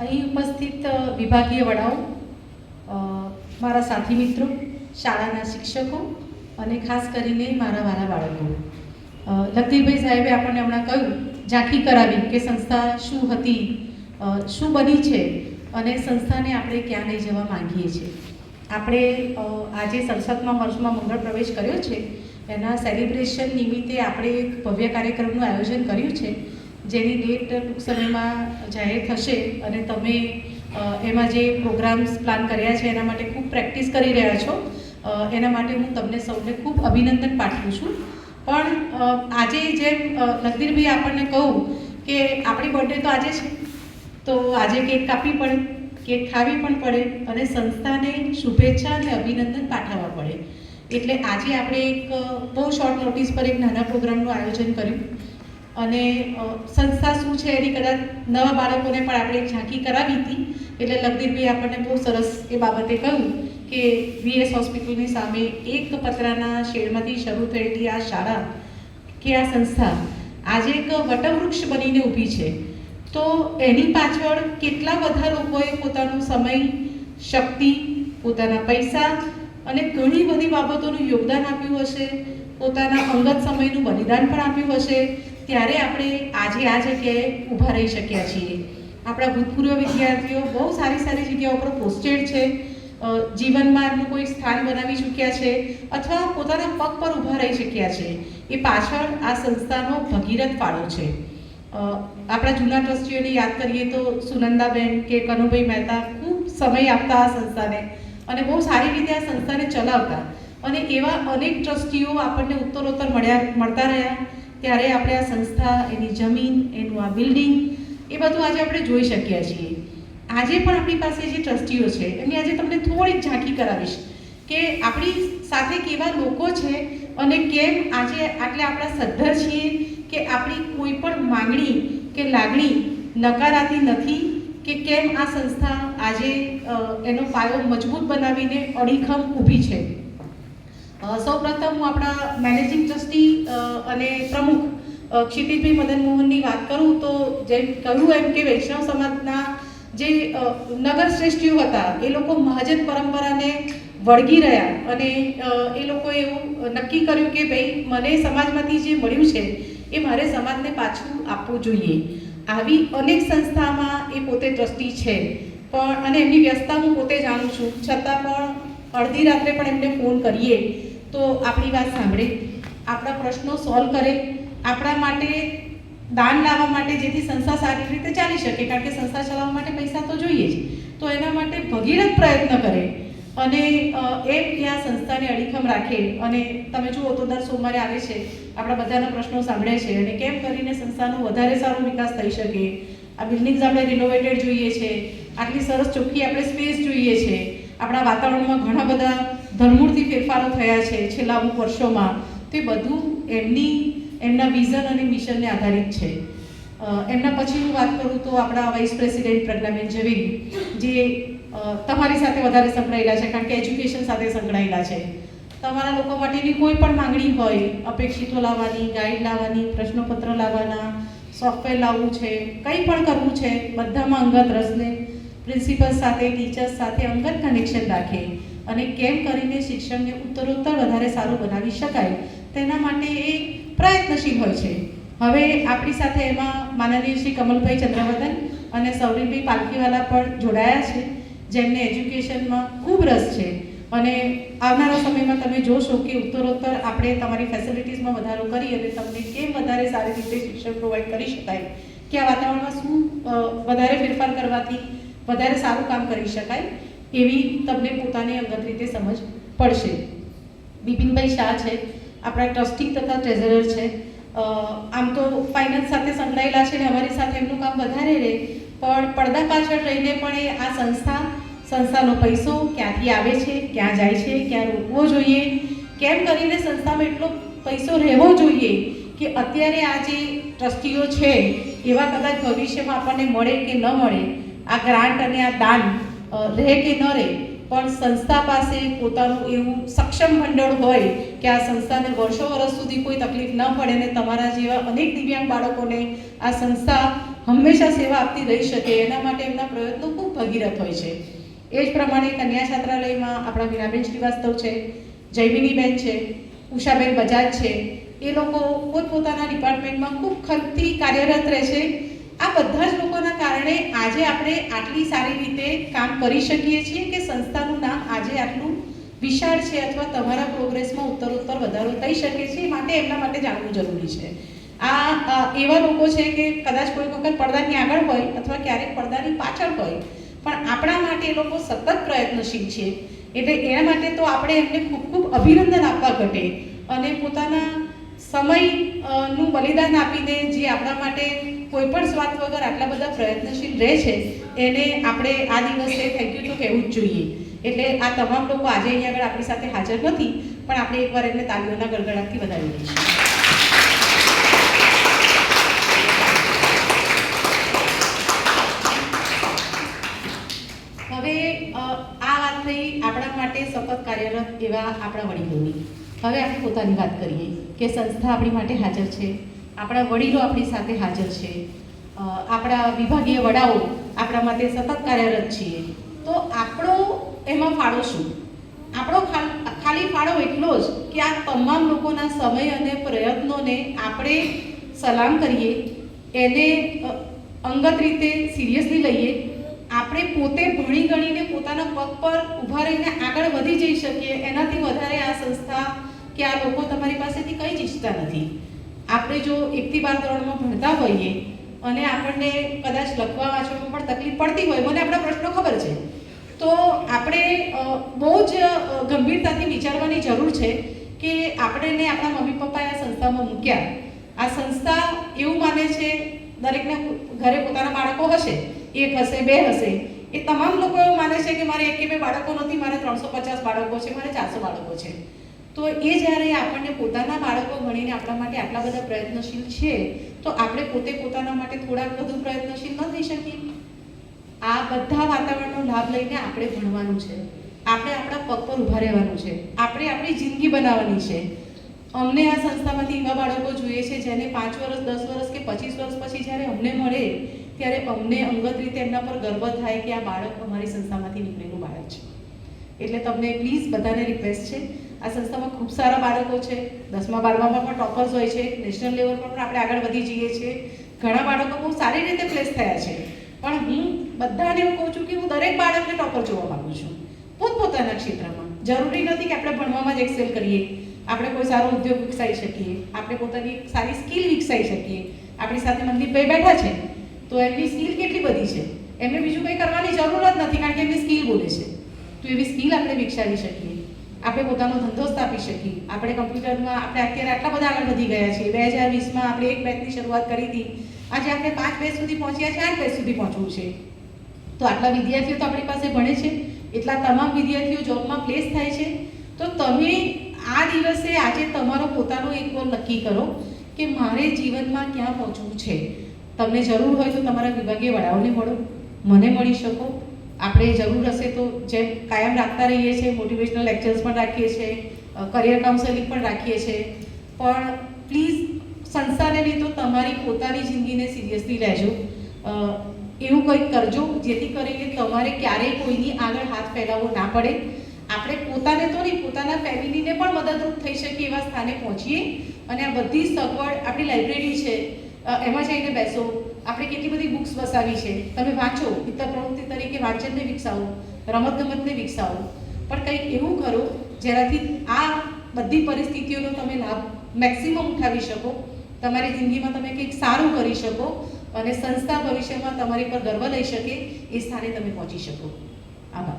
અહીં ઉપસ્થિત વિભાગીય વડાઓ, મારા સાથી મિત્રો, શાળાના શિક્ષકો અને ખાસ કરીને મારા વાલા બાળકો, લખધીરભાઈ સાહેબે આપણને હમણાં કહ્યું, ઝાંખી કરાવી કે સંસ્થા શું હતી, શું બની છે અને સંસ્થાને આપણે ક્યાં લઈ જવા માંગીએ છીએ. આપણે આજે 67મા વર્ષમાં મંગળ પ્રવેશ કર્યો છે, એના સેલિબ્રેશન નિમિત્તે આપણે એક ભવ્ય કાર્યક્રમનું આયોજન કર્યું છે, જેની ડેટ ટૂંક સમયમાં જાહેર થશે અને તમે એમાં જે પ્રોગ્રામ્સ પ્લાન કર્યા છે એના માટે ખૂબ પ્રેક્ટિસ કરી રહ્યા છો. એના માટે હું તમને સૌને ખૂબ અભિનંદન પાઠવું છું. પણ આજે જેમ લખધીરભાઈ આપણને કહું કે આપણી બર્થડે તો આજે છે, તો આજે કેક કાપવી પડે, કેક ખાવી પણ પડે અને સંસ્થાને શુભેચ્છા અને અભિનંદન પાઠવવા પડે. એટલે આજે આપણે એક બહુ શોર્ટ નોટિસ પર એક નાના પ્રોગ્રામનું આયોજન કર્યું અને સંસ્થા શું છે એની કદાચ નવા બાળકોને પણ આપણે એક ઝાંખી કરાવી હતી. એટલે લખધીરભાઈ આપણને બહુ સરસ એ બાબતે કહ્યું કે વીએસ હોસ્પિટલની સામે એક પતરાના શેડમાંથી શરૂ થયેલી આ શાળા કે આ સંસ્થા આજે એક વટવૃક્ષ બનીને ઊભી છે. તો એની પાછળ કેટલા બધા લોકોએ પોતાનો સમય, શક્તિ, પોતાના પૈસા અને ઘણી બધી બાબતોનું યોગદાન આપ્યું હશે, પોતાના અંગત સમયનું બલિદાન પણ આપ્યું હશે. ત્યારે આપણે આજે આ જગ્યાએ ઊભા રહી શક્યા છીએ. આપણા ભૂતપૂર્વ વિદ્યાર્થીઓ બહુ સારી સારી જગ્યાઓ પર પોસ્ટેડ છે, જીવનમાં એમનું કોઈ સ્થાન બનાવી ચૂક્યા છે અથવા પોતાના પગ પર ઊભા રહી શક્યા છે. એ પાછળ આ સંસ્થાનો ભગીરથ ફાળો છે. આપણા જૂના ટ્રસ્ટીઓને યાદ કરીએ તો સુનંદાબેન કે કનુભાઈ મહેતા ખૂબ સમય આપતા આ સંસ્થાને અને બહુ સારી રીતે આ સંસ્થાને ચલાવતા, અને એવા અનેક ટ્રસ્ટીઓ આપણને ઉત્તરોત્તર મળતા રહ્યા. ત્યારે આપણે આ સંસ્થા, એની જમીન, એનું આ બિલ્ડિંગ એ બધું આજે આપણે જોઈ શક્યા છીએ. આજે પણ આપણી પાસે જે ટ્રસ્ટીઓ છે એમની આજે તમને થોડીક ઝાંખી કરાવીશ કે આપણી સાથે કેવા લોકો છે અને કેમ આજે આટલે આપણા સદ્ધર છીએ કે આપણી કોઈ પણ માંગણી કે લાગણી નકારાતી નથી, કે કેમ આ સંસ્થા આજે એનો પાયો મજબૂત બનાવીને અડીખમ ઊભી છે. સૌપ્રથમ હું આપણા મેનેજિંગ ટ્રસ્ટી અને પ્રમુખ ક્ષિતિજભાઈ મદન મોહનની વાત કરું તો જેમ કહ્યું એમ કે વૈષ્ણવ સમાજના જે નગર શ્રેષ્ઠીઓ હતા એ લોકો મહાજન પરંપરાને વળગી રહ્યા અને એ લોકોએ એવું નક્કી કર્યું કે ભાઈ મને સમાજમાંથી જે મળ્યું છે એ મારે સમાજને પાછું આપવું જોઈએ. આવી અનેક સંસ્થામાં એ પોતે ટ્રસ્ટી છે પણ, અને એમની વ્યસ્તતા હું પોતે જાણું છું, છતાં પણ અડધી રાત્રે પણ એમને ફોન કરીએ તો આપણી વાત સાંભળે, આપણા પ્રશ્નો સોલ્વ કરે, આપણા માટે દાન લાવવા માટે, જેથી સંસ્થા સારી રીતે ચાલી શકે, કારણ કે સંસ્થા ચલાવવા માટે પૈસા તો જોઈએ જ, તો એના માટે ભગીરથ પ્રયત્ન કરે અને એમ ત્યાં સંસ્થાને અડીખમ રાખે. અને તમે જુઓ તો દર સોમવારે આવે છે, આપણા બધાના પ્રશ્નો સાંભળે છે અને કેમ કરીને સંસ્થાનો વધારે સારો વિકાસ થઈ શકે. આ બિલ્ડિંગ્સ આપણે રિનોવેટેડ જોઈએ છે, આટલી સરસ ચોખ્ખી આપણે સ્પેસ જોઈએ છે, આપણા વાતાવરણમાં ઘણા બધા ધરમૂળથી ફેરફારો થયા છે છેલ્લા અમુક વર્ષોમાં. તો એ બધું એમના વિઝન અને મિશનને આધારિત છે. એમના પછી હું વાત કરું તો આપણા વાઇસ પ્રેસિડેન્ટ પ્રજ્ઞાબેન ઝવેરી, જે તમારી સાથે વધારે સંકળાયેલા છે કારણ કે એજ્યુકેશન સાથે સંકળાયેલા છે. તમારા લોકો માટેની કોઈ પણ માંગણી હોય, અપેક્ષિતો લાવવાની, ગાઈડ લાવવાની, પ્રશ્નપત્ર લાવવાના, સોફ્ટવેર લાવવું છે, કંઈ પણ કરવું છે, બધામાં અંગત રસને પ્રિન્સિપલ સાથે, ટીચર્સ સાથે અંગત કનેક્શન રાખે અને કેમ કરીને શિક્ષણને ઉત્તરોત્તર વધારે સારું બનાવી શકાય તેના માટે એ પ્રયત્નશીલ હોય છે. હવે આપણી સાથે એમાં માનનીય શ્રી કમલભાઈ ચંદ્રવદન અને સૌરીનભાઈ પાલખીવાલા પણ જોડાયા છે, જેમને એજ્યુકેશનમાં ખૂબ રસ છે અને આવનારા સમયમાં તમે જોશો કે ઉત્તરોત્તર આપણે તમારી ફેસિલિટીઝમાં વધારો કરી અને તમને કેમ વધારે સારી રીતે શિક્ષણ પ્રોવાઈડ કરી શકાય, કે આ વાતાવરણમાં શું વધારે ફેરફાર કરવાથી વધારે સારું કામ કરી શકાય, એવી તમને પોતાની અંગત રીતે સમજ પડશે. બિપિનભાઈ શાહ છે, આપણા ટ્રસ્ટી તથા ટ્રેઝરર છે. આમ તો ફાઇનાન્સ સાથે સંકળાયેલા છે ને અમારી સાથે એમનું કામ વધારે રહે, પણ પડદા પાછળ રહીને પણ એ આ સંસ્થાનો પૈસો ક્યાંથી આવે છે, ક્યાં જાય છે, ક્યાં રોકવો જોઈએ, કેમ કરીને સંસ્થામાં એટલો પૈસો રહેવો જોઈએ કે અત્યારે આ જે ટ્રસ્ટીઓ છે એવા કદાચ ભવિષ્યમાં આપણને મળે કે ન મળે, આ ગ્રાન્ટ અને આ દાન રહે કે ન રહે, પણ સંસ્થા પાસે પોતાનું એવું સક્ષમ ભંડોળ હોય કે આ સંસ્થાને વર્ષો વર્ષ સુધી કોઈ તકલીફ ન પડે અને તમારા જેવા અનેક દિવ્યાંગ બાળકોને આ સંસ્થા હંમેશા સેવા આપતી રહી શકે એના માટે એમના પ્રયત્નો ખૂબ ભગીરથ હોય છે. એ જ પ્રમાણે કન્યા છાત્રાલયમાં આપણા વીણાબેન શ્રીવાસ્તવ છે, જયમિનીબેન છે, ઉષાબેન બજાજ છે, એ લોકો પોતપોતાના ડિપાર્ટમેન્ટમાં ખૂબ ખંતથી કાર્યરત રહે છે. આ બધા જ લોકોના કારણે આજે આપણે આટલી સારી રીતે કામ કરી શકીએ છીએ કે સંસ્થાનું નામ આજે આટલું વિશાળ છે અથવા તમારા પ્રોગ્રેસમાં ઉત્તરોત્તર વધારો થઈ શકે છે. માટે એમના માટે જાણવું જરૂરી છે. આ એવા લોકો છે કે કદાચ કોઈ વખત પડદાની આગળ હોય અથવા ક્યારેક પડદાની પાછળ હોય, પણ આપણા માટે એ લોકો સતત પ્રયત્નશીલ છે. એટલે એના માટે તો આપણે એમને ખૂબ ખૂબ અભિનંદન આપવા ઘટે અને પોતાના સમયનું બલિદાન આપીને જે આપણા માટે કોઈ પણ સ્વાર્થ વગર આટલા બધા પ્રયત્નશીલ રહે છે એને આપણે આ દિવસે થેન્ક યુ તો કહેવું જ જોઈએ. એટલે આ તમામ લોકો આજે અહીંયા આગળ આપણી સાથે હાજર નથી, પણ આપણે એકવાર એમને તાલીઓના ગડગડાટથી વધાવી દઈશું. હવે આ વાત થઈ આપણા માટે સતત કાર્યરત એવા આપણા વડીલોની. હવે આપણે પોતાની વાત કરીએ કે સંસ્થા આપણી માટે હાજર છે, આપણા વડીલો આપણી સાથે હાજર છે, આપણા વિભાગીય વડાઓ આપણા માટે સતત કાર્યરત છીએ. તો આપણો એમાં ફાળો શું? આપણો ખાલી ફાળો એટલો જ કે આ તમામ લોકોના સમય અને પ્રયત્નોને આપણે સલામ કરીએ, એને અંગત રીતે સિરિયસલી લઈએ, આપણે પોતે ભણી ગણીને પોતાના પગ પર ઊભા રહીને આગળ વધી જઈ શકીએ. એનાથી વધારે આ સંસ્થા કે આ લોકો તમારી પાસેથી કંઈ જ ઈચ્છતા નથી. આપણે જો 1 થી 12 ધોરણમાં ભણતા હોઈએ અને આપણને કદાચ લખવા વાંચવામાં પણ તકલીફ પડતી હોય, મને આપણા પ્રશ્નો ખબર છે, તો આપણે બહુ જ ગંભીરતાથી વિચારવાની જરૂર છે કે આપણને આપણા મમ્મી પપ્પાએ આ સંસ્થામાં મૂક્યા. આ સંસ્થા એવું માને છે, દરેકના ઘરે પોતાના બાળકો હશે, 1 હશે 2 હશે, એ તમામ લોકો એવું માને છે કે મારે 1 કે 2 બાળકો નથી, મારે 350 બાળકો છે, મારે 400 બાળકો છે. તો એ જ્યારે આપણને પોતાના બાળકો ગણીને આપણા માટે આટલા બધા પ્રયત્નશીલ છે, તો આપણે પોતે પોતાના માટે થોડાક વધુ પ્રયત્નશીલ ન થઈ શકીએ? આ બધા વાતાવરણનો લાભ લઈને આપણે ભણવાનું છે, આપણે આપણા પગ પર ઊભા રહેવાનું છે, આપણે આપણી જિંદગી બનાવવાની છે. અમને આ સંસ્થામાંથી એવા બાળકો જોઈએ છે જેને 5 વર્ષ 10 વર્ષ કે 25 વર્ષ પછી જ્યારે અમને મળે ત્યારે અમને અંગત રીતે એમના પર ગર્વ થાય કે આ બાળક અમારી સંસ્થામાંથી નીકળેલું બાળક છે. એટલે તમને પ્લીઝ બધાને રિક્વેસ્ટ છે, આ સંસ્થામાં ખૂબ સારા બાળકો છે, 10મા 12મામાં પણ ટોપર્સ હોય છે, નેશનલ લેવલ પર પણ આપણે આગળ વધી જઈએ છીએ, ઘણા બાળકો બહુ સારી રીતે પ્લેસ થયા છે. પણ હું બધાને એવું કહું છું કે હું દરેક બાળકને ટોપર જોવા માગું છું પોતપોતાના ક્ષેત્રમાં. જરૂરી નથી કે આપણે ભણવામાં જ એક્સેલ કરીએ, આપણે કોઈ સારો ઉદ્યોગ વિકસાવી શકીએ, આપણે પોતાની સારી સ્કિલ વિકસાવી શકીએ. આપણી સાથે મનદીપભાઈ બેઠા છે તો એમની સ્કિલ કેટલી બધી છે, એમને બીજું કંઈ કરવાની જરૂર જ નથી કારણ કે એમની સ્કિલ બોલે છે. તો એવી સ્કિલ આપણે વિકસાવી શકીએ, આપણે પોતાનો ધંધો સ્થાપી શકીએ. આપણે કમ્પ્યુટરમાં આપણે અત્યારે આટલા બધા આગળ વધી ગયા છીએ. 2020માં આપણે 1 બેચની શરૂઆત કરી હતી, આજે આપણે 5 બેચ સુધી પહોંચ્યા છે, 8 બેચ સુધી પહોંચવું છે. તો આટલા વિદ્યાર્થીઓ તો આપણી પાસે ભણે છે, એટલા તમામ વિદ્યાર્થીઓ જોબમાં પ્લેસ થાય છે. તો તમે આ દિવસે આજે તમારો પોતાનો એક ગોલ નક્કી કરો કે મારે જીવનમાં ક્યાં પહોંચવું છે. તમને જરૂર હોય તો તમારા વિભાગીય વડાઓને મળો, મને મળી શકો. આપણે જરૂર હશે તો જેમ કાયમ રાખતા રહીએ છીએ, મોટિવેશનલ લેક્ચર્સ પણ રાખીએ છીએ, કરિયર કાઉન્સેલિંગ પણ રાખીએ છીએ. પણ પ્લીઝ સંસ્થાને નહીં તો તમારી પોતાની જિંદગીને સિરિયસલી લેજો. એવું કંઈક કરજો જેથી કરીને તમારે ક્યારેય કોઈની આગળ હાથ ફેલાવવો ના પડે. આપણે પોતાને તો નહીં, પોતાના ફેમિલીને પણ મદદરૂપ થઈ શકીએ એવા સ્થાને પહોંચીએ. અને આ બધી સગવડ આપણી લાઇબ્રેરી છે, એમાં જઈને બેસો. આપણે કેટલી બધી બુક્સ વસાવી છે, તમે વાંચો, ઇતર પ્રવૃત્તિ તરીકે વાંચનને વિકસાવો, રમતગમતને વિકસાવો. પણ કંઈક એવું કરો જેનાથી આ બધી પરિસ્થિતિઓનો તમે લાભ મેક્સિમમ ઉઠાવી શકો, તમારી જિંદગીમાં તમે કંઈક સારું કરી શકો અને સંસ્થા ભવિષ્યમાં તમારી પર ગર્વ લઈ શકે એ સ્થાને તમે પહોંચી શકો. આભાર.